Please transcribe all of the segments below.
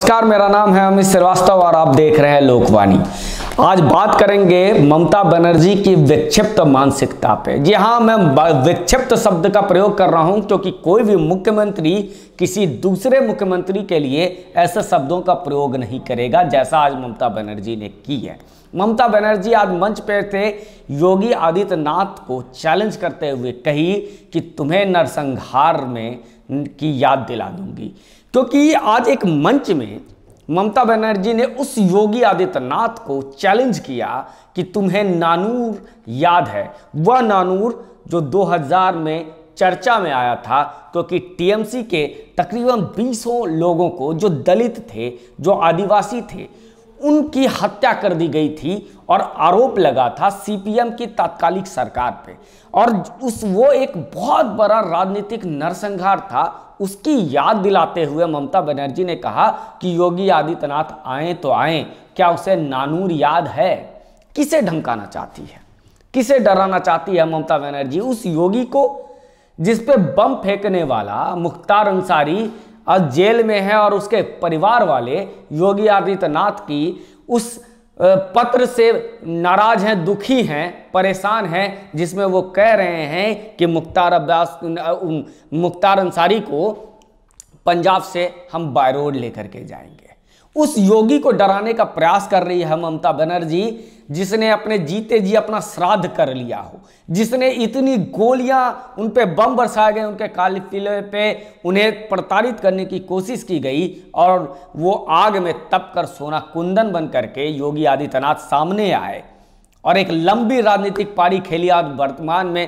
नमस्कार, मेरा नाम है अमित श्रीवास्तव और आप देख रहे हैं लोकवाणी। आज बात करेंगे ममता बनर्जी की विक्षिप्त मानसिकता पे। जी हाँ, मैं विक्षिप्त शब्द का प्रयोग कर रहा हूं क्योंकि कोई भी मुख्यमंत्री किसी दूसरे मुख्यमंत्री के लिए ऐसे शब्दों का प्रयोग नहीं करेगा जैसा आज ममता बनर्जी ने की है। ममता बनर्जी आज मंच पर थे, योगी आदित्यनाथ को चैलेंज करते हुए कही कि तुम्हें नरसंहार में की याद दिला दूंगी, क्योंकि आज एक मंच में ममता बनर्जी ने उस योगी आदित्यनाथ को चैलेंज किया कि तुम्हें नानूर याद है, वह नानूर जो 2000 में चर्चा में आया था, क्योंकि टीएमसी के तकरीबन 20 लोगों को, जो दलित थे, जो आदिवासी थे, उनकी हत्या कर दी गई थी और आरोप लगा था सीपीएम की तात्कालिक सरकार पे। और वो एक बहुत बड़ा राजनीतिक नरसंहार था। उसकी याद दिलाते हुए ममता बनर्जी ने कहा कि योगी आदित्यनाथ आए तो आए, क्या उसे नानूर याद है? किसे धमकाना चाहती है, किसे डराना चाहती है ममता बनर्जी? उस योगी को जिस पे बम फेंकने वाला मुख्तार अंसारी आज जेल में है और उसके परिवार वाले योगी आदित्यनाथ की उस पत्र से नाराज हैं, दुखी हैं, परेशान हैं, जिसमें वो कह रहे हैं कि मुख्तार अंसारी को पंजाब से हम बाय रोड लेकर के जाएंगे। उस योगी को डराने का प्रयास कर रही है ममता बनर्जी, जिसने अपने जीते जी अपना श्राद्ध कर लिया हो, जिसने इतनी गोलियां उन पे बम बरसाए गए, उनके काले किले पे उन्हें प्रताड़ित करने की कोशिश की गई और वो आग में तप कर सोना कुंदन बन करके योगी आदित्यनाथ सामने आए और एक लंबी राजनीतिक पारी खेली। आज वर्तमान में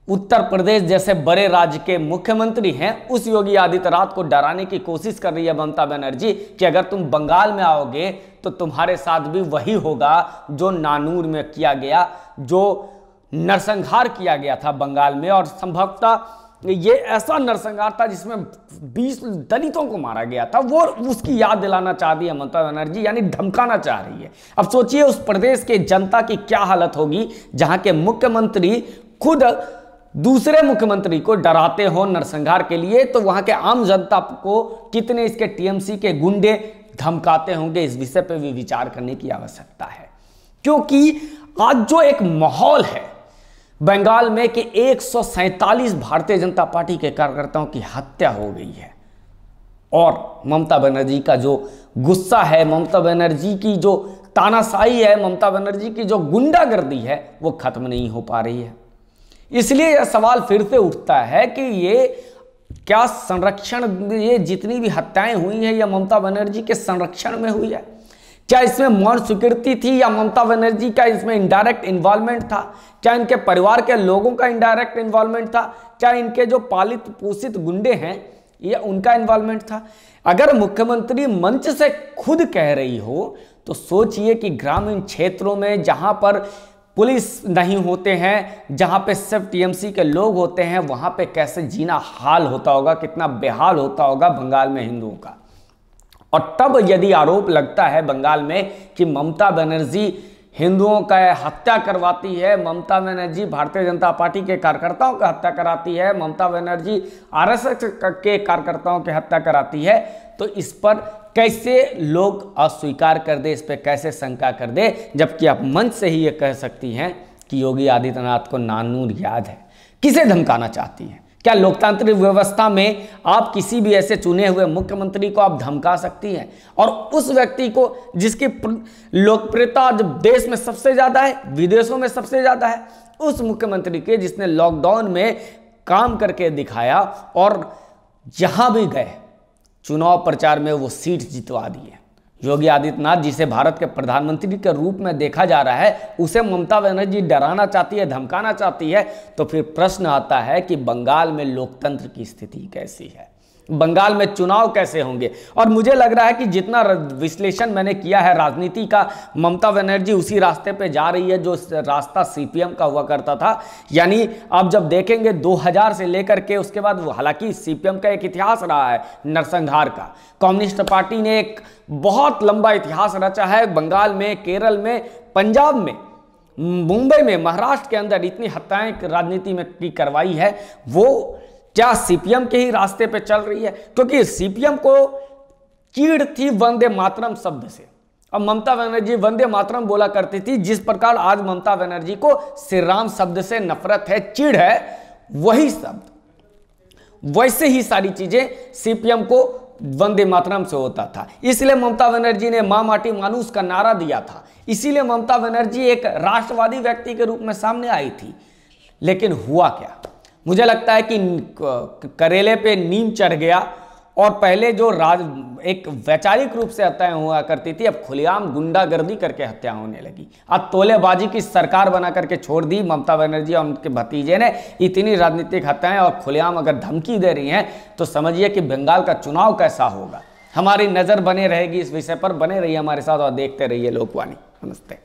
उत्तर प्रदेश जैसे बड़े राज्य के मुख्यमंत्री हैं, उस योगी आदित्यनाथ को डराने की कोशिश कर रही है ममता बनर्जी कि अगर तुम बंगाल में आओगे तो तुम्हारे साथ भी वही होगा जो नानूर में किया गया, जो नरसंहार किया गया था बंगाल में। और संभवतः ये ऐसा नरसंहार था जिसमें 20 दलितों को मारा गया था, वो उसकी याद दिलाना चाह रही है ममता बनर्जी, यानी धमकाना चाह रही है। अब सोचिए उस प्रदेश के जनता की क्या हालत होगी जहां के मुख्यमंत्री खुद दूसरे मुख्यमंत्री को डराते हो नरसंहार के लिए, तो वहां के आम जनता को कितने इसके टीएमसी के गुंडे धमकाते होंगे, इस विषय पर भी विचार करने की आवश्यकता है। क्योंकि आज जो एक माहौल है बंगाल में कि 147 भारतीय जनता पार्टी के कार्यकर्ताओं की हत्या हो गई है और ममता बनर्जी का जो गुस्सा है, ममता बनर्जी की जो तानाशाही है, ममता बनर्जी की जो गुंडागर्दी है, वो खत्म नहीं हो पा रही है। इसलिए यह सवाल फिर से उठता है कि ये क्या संरक्षण, ये जितनी भी हत्याएं हुई हैं, यह ममता बनर्जी के संरक्षण में हुई है? क्या इसमें मौन स्वीकृति थी या ममता बनर्जी का इसमें इनडायरेक्ट इन्वॉल्वमेंट था? क्या इनके परिवार के लोगों का इनडायरेक्ट इन्वॉल्वमेंट था? क्या इनके जो पालित पोषित गुंडे हैं ये उनका इन्वॉल्वमेंट था? अगर मुख्यमंत्री मंच से खुद कह रही हो तो सोचिए कि ग्रामीण क्षेत्रों में जहां पर पुलिस नहीं होते हैं, जहां पे सिर्फ टीएमसी के लोग होते हैं, वहां पे कैसे जीना हाल होता होगा, कितना बेहाल होता होगा बंगाल में हिंदुओं का। और तब यदि आरोप लगता है बंगाल में कि ममता बनर्जी हिंदुओं का हत्या करवाती है, ममता बनर्जी भारतीय जनता पार्टी के कार्यकर्ताओं की हत्या कराती है, ममता बनर्जी आरएसएस के कार्यकर्ताओं की हत्या कराती है, तो इस पर कैसे लोग अस्वीकार कर दे, इस पर कैसे शंका कर दे, जबकि आप मंच से ही ये कह सकती हैं कि योगी आदित्यनाथ को नानूर याद है। किसे धमकाना चाहती हैं? क्या लोकतांत्रिक व्यवस्था में आप किसी भी ऐसे चुने हुए मुख्यमंत्री को आप धमका सकती हैं? और उस व्यक्ति को जिसकी लोकप्रियता जब देश में सबसे ज्यादा है, विदेशों में सबसे ज्यादा है, उस मुख्यमंत्री के जिसने लॉकडाउन में काम करके दिखाया और जहां भी गए चुनाव प्रचार में वो सीट जितवा दी है। योगी आदित्यनाथ जिसे भारत के प्रधानमंत्री के रूप में देखा जा रहा है, उसे ममता बनर्जी डराना चाहती है, धमकाना चाहती है, तो फिर प्रश्न आता है कि बंगाल में लोकतंत्र की स्थिति कैसी है, बंगाल में चुनाव कैसे होंगे। और मुझे लग रहा है कि जितना विश्लेषण मैंने किया है राजनीति का, ममता बनर्जी उसी रास्ते पे जा रही है जो रास्ता सीपीएम का हुआ करता था। यानी आप जब देखेंगे 2000 से लेकर के उसके बाद, हालांकि सीपीएम का एक इतिहास रहा है नरसंहार का, कम्युनिस्ट पार्टी ने एक बहुत लंबा इतिहास रचा है बंगाल में, केरल में, पंजाब में, मुंबई में, महाराष्ट्र के अंदर इतनी हत्याएं राजनीति में की करवाई है। वो क्या सीपीएम के ही रास्ते पे चल रही है? क्योंकि सीपीएम को चीड़ थी वंदे मातरम शब्द से। अब ममता बनर्जी वंदे मातरम बोला करती थी, जिस प्रकार आज ममता बनर्जी को श्री राम शब्द से नफरत है, चिढ़ है, वही शब्द, वैसे ही सारी चीजें सीपीएम को वंदे मातरम से होता था। इसलिए ममता बनर्जी ने मां माटी मानुष का नारा दिया था, इसीलिए ममता बनर्जी एक राष्ट्रवादी व्यक्ति के रूप में सामने आई थी। लेकिन हुआ क्या? मुझे लगता है कि करेले पे नीम चढ़ गया और पहले जो एक वैचारिक रूप से हत्याएं हुआ करती थी, अब खुलेआम गुंडागर्दी करके हत्या होने लगी। अब तोलेबाजी की सरकार बना करके छोड़ दी ममता बनर्जी और उनके भतीजे ने। इतनी राजनीतिक हत्याएं और खुलेआम अगर धमकी दे रही हैं तो समझिए कि बंगाल का चुनाव कैसा होगा। हमारी नज़र बने रहेगी इस विषय पर। बने रहिए हमारे साथ और देखते रहिए लोकवाणी। नमस्ते।